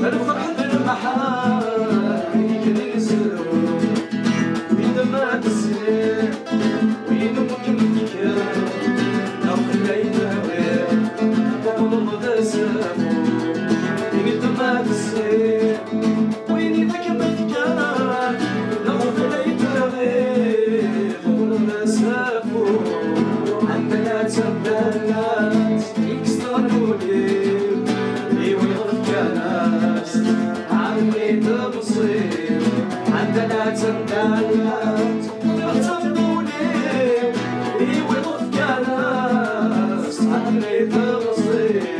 الفرح بالمحال ينزل وين ما تسير وين ممكن تكون ناخذ عينها نقول غدا سافو وين ما تسير وين ذاك ما تكون ناخذ عينها نقول غدا سافو عندنا تبدلات يكسروني عندنا تندلات يرتبوني ويضف كناس عندي تبصير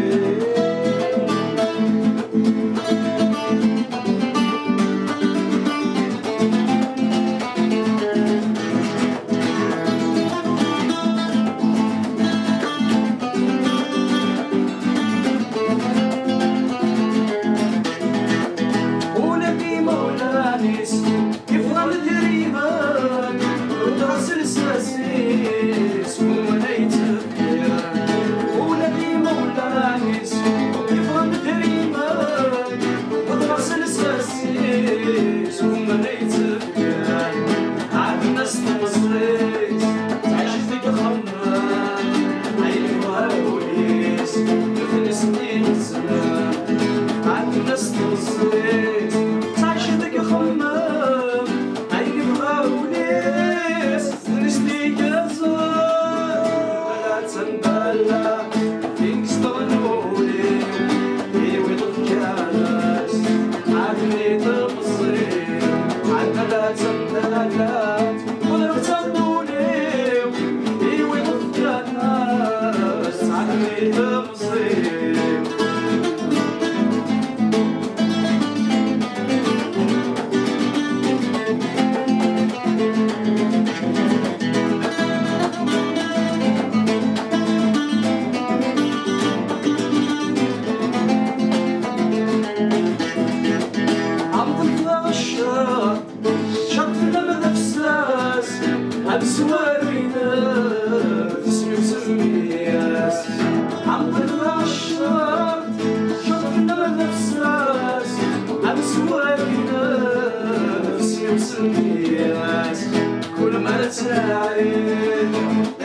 كل ما تساعد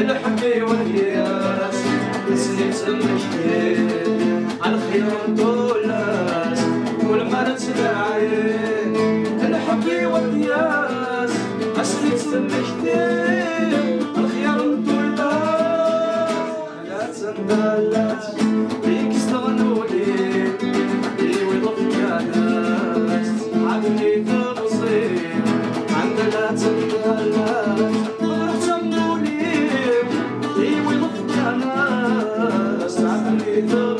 الحبي والياس نسيت المجد على خير الدولاس كل ما تساعد الحبي والياس نسيت المجد على خير الدولاس لا تندلت بيك استغنوني ويضف كناس عدني تبصير عندنا تندلت ويضف كناس عدني تبصير